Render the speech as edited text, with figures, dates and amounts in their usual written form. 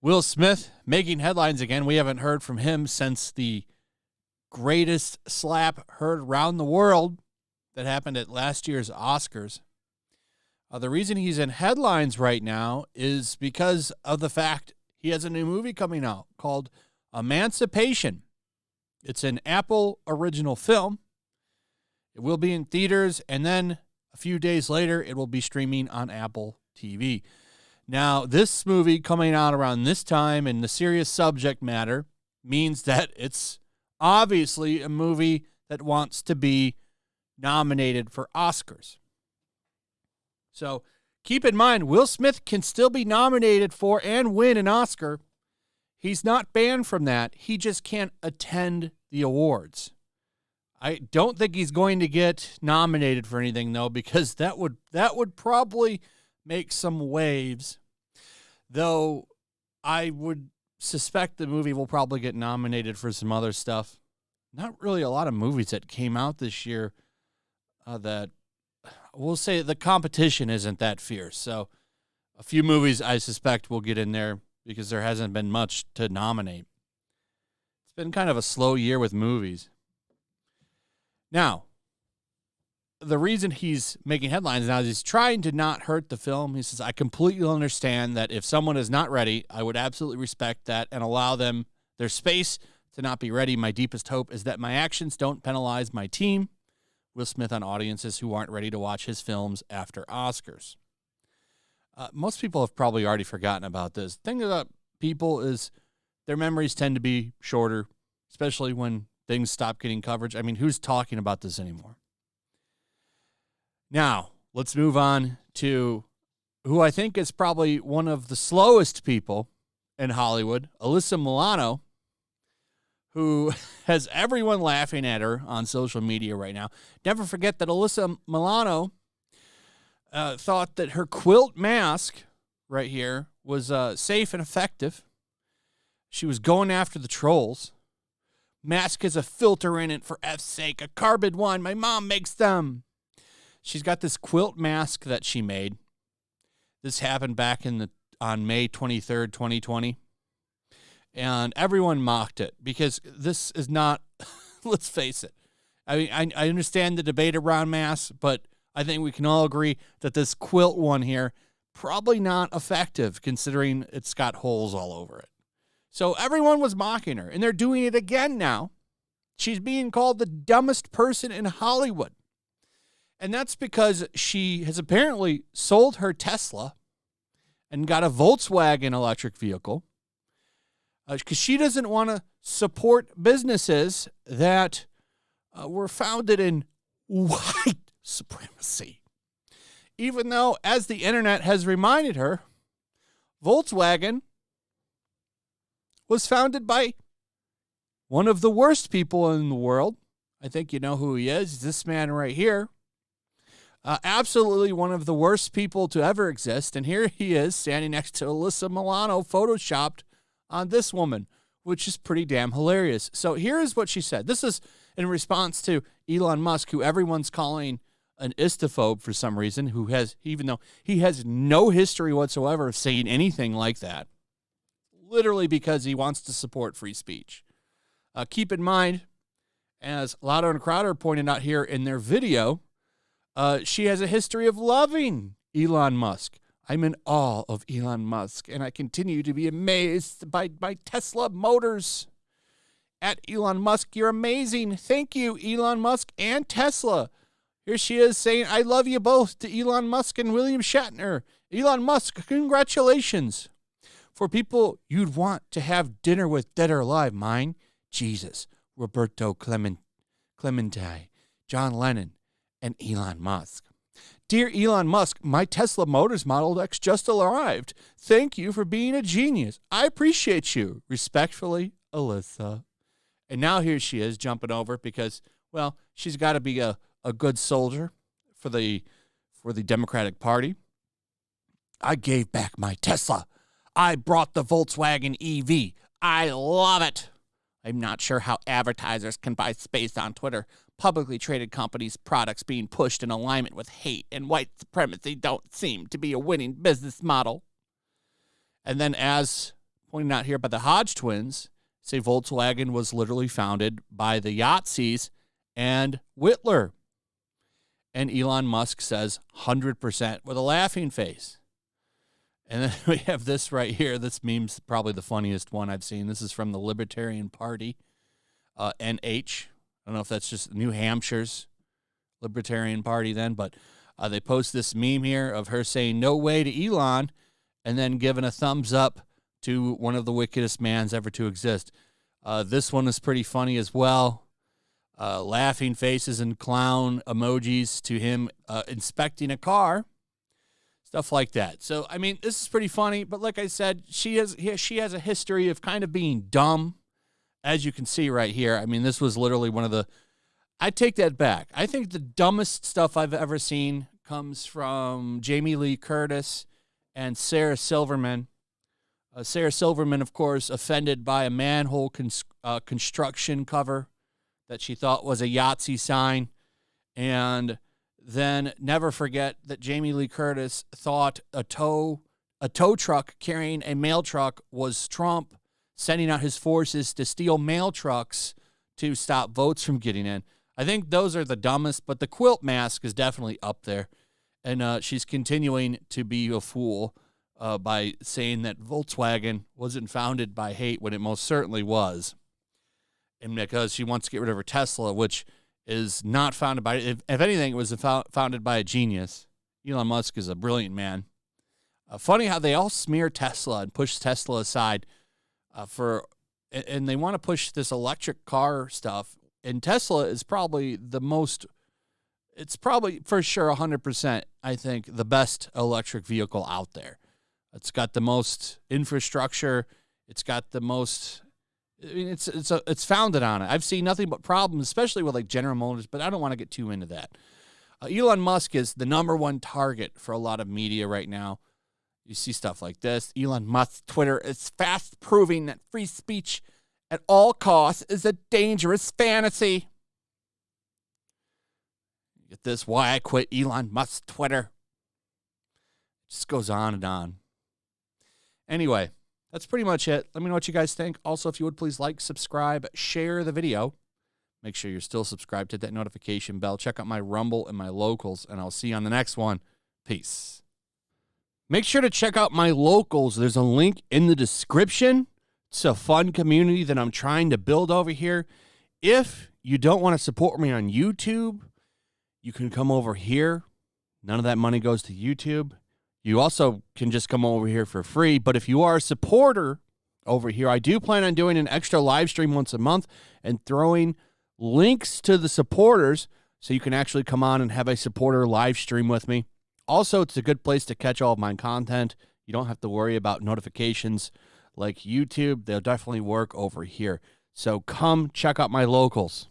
Will Smith making headlines again. We haven't heard from him since the greatest slap heard around the world that happened at last year's Oscars. The reason he's in headlines right now is because of the fact he has a new movie coming out called Emancipation. It's an Apple original film. It will be in theaters, and then a few days later, it will be streaming on Apple TV. Now, this movie coming out around this time and the serious subject matter means that it's obviously a movie that wants to be nominated for Oscars. So keep in mind, Will Smith can still be nominated for and win an Oscar. He's not banned from that. He just can't attend the awards. I don't think he's going to get nominated for anything, though, because that would probably make some waves, though I would suspect the movie will probably get nominated for some other stuff. Not really a lot of movies that came out this year that we'll say the competition isn't that fierce. So a few movies I suspect will get in there because there hasn't been much to nominate. It's been kind of a slow year with movies. Now, the reason he's making headlines now is he's trying to not hurt the film. He says, I completely understand that if someone is not ready, I would absolutely respect that and allow them their space to not be ready. My deepest hope is that my actions don't penalize my team. Will Smith on audiences who aren't ready to watch his films after Oscars. Most people have probably already forgotten about this. The thing about people is their memories tend to be shorter, especially when things stop getting coverage. I mean, who's talking about this anymore? Now, let's move on to who I think is probably one of the slowest people in Hollywood, Alyssa Milano, who has everyone laughing at her on social media right now. Never forget that Alyssa Milano thought that her quilt mask right here was safe and effective. She was going after the trolls. Mask has a filter in it, for F's sake, a carbon one. My mom makes them. She's got this quilt mask that she made. This happened back on May 23rd, 2020. And everyone mocked it because this is not, let's face it. I mean, I understand the debate around masks, but I think we can all agree that this quilt one here, probably not effective considering it's got holes all over it. So everyone was mocking her, and they're doing it again now. She's being called the dumbest person in Hollywood. And that's because she has apparently sold her Tesla and got a Volkswagen electric vehicle because she doesn't want to support businesses that were founded in white supremacy. Even though, as the internet has reminded her, Volkswagen was founded by one of the worst people in the world. I think you know who he is. This man right here. Absolutely one of the worst people to ever exist. And here he is standing next to Alyssa Milano, photoshopped on this woman, which is pretty damn hilarious. So here is what she said. This is in response to Elon Musk, who everyone's calling an istophobe for some reason, who has, even though he has no history whatsoever of saying anything like that, literally because he wants to support free speech. Keep in mind, as Lauder and Crowder pointed out here in their video, she has a history of loving Elon Musk. I'm in awe of Elon Musk, and I continue to be amazed by Tesla Motors. At Elon Musk, you're amazing. Thank you, Elon Musk and Tesla. Here she is saying, I love you both, to Elon Musk and William Shatner. Elon Musk, congratulations. For people you'd want to have dinner with, dead or alive, mine, Jesus, Roberto Clemente, John Lennon, and Elon Musk. Dear Elon Musk, my Tesla Motors Model X just arrived. Thank you for being a genius. I appreciate you. Respectfully, Alyssa. And now here she is jumping over because, well, she's got to be a good soldier for the Democratic Party. I gave back my Tesla. I brought the Volkswagen EV. I love it. I'm not sure how advertisers can buy space on Twitter, publicly traded companies' products being pushed in alignment with hate and white supremacy don't seem to be a winning business model. And then, as pointed out here by the Hodge twins, say Volkswagen was literally founded by the Yahtzees and Whitler. And Elon Musk says 100% with a laughing face. And then we have this right here. This meme's probably the funniest one I've seen. This is from the Libertarian Party, NH. I don't know if that's just New Hampshire's Libertarian Party then, but they post this meme here of her saying no way to Elon and then giving a thumbs up to one of the wickedest mans ever to exist. This one is pretty funny as well. Laughing faces and clown emojis to him inspecting a car. Stuff like that. So, I mean, this is pretty funny, but like I said, she has a history of kind of being dumb, as you can see right here. I mean, this was literally one of the... I take that back. I think the dumbest stuff I've ever seen comes from Jamie Lee Curtis and Sarah Silverman. Sarah Silverman, of course, offended by a manhole construction cover that she thought was a Yahtzee sign. And then never forget that Jamie Lee Curtis thought a tow truck carrying a mail truck was Trump sending out his forces to steal mail trucks to stop votes from getting in. I think those are the dumbest, but the quilt mask is definitely up there. And she's continuing to be a fool by saying that Volkswagen wasn't founded by hate when it most certainly was. And because she wants to get rid of her Tesla, which is not founded by, if anything, it was founded by a genius. Elon Musk is a brilliant man. Funny how they all smear Tesla and push Tesla aside and they want to push this electric car stuff. And Tesla is probably it's probably for sure 100%, I think, the best electric vehicle out there. It's got the most infrastructure. It's got the most, I mean, it's founded on it. I've seen nothing but problems, especially with like General Motors, but I don't want to get too into that. Elon Musk is the number one target for a lot of media right now. You see stuff like this. Elon Musk's Twitter is fast proving that free speech at all costs is a dangerous fantasy. Get this, why I quit Elon Musk's Twitter. It just goes on and on. Anyway, that's pretty much it. Let me know what you guys think. Also, if you would please like, subscribe, share the video. Make sure you're still subscribed. Hit that notification bell. Check out my Rumble and my Locals, and I'll see you on the next one. Peace. Make sure to check out my Locals. There's a link in the description. It's a fun community that I'm trying to build over here. If you don't want to support me on YouTube, you can come over here. None of that money goes to YouTube. You also can just come over here for free. But if you are a supporter over here, I do plan on doing an extra live stream once a month and throwing links to the supporters so you can actually come on and have a supporter live stream with me. Also, it's a good place to catch all of my content. You don't have to worry about notifications like YouTube. They'll definitely work over here. So come check out my Locals.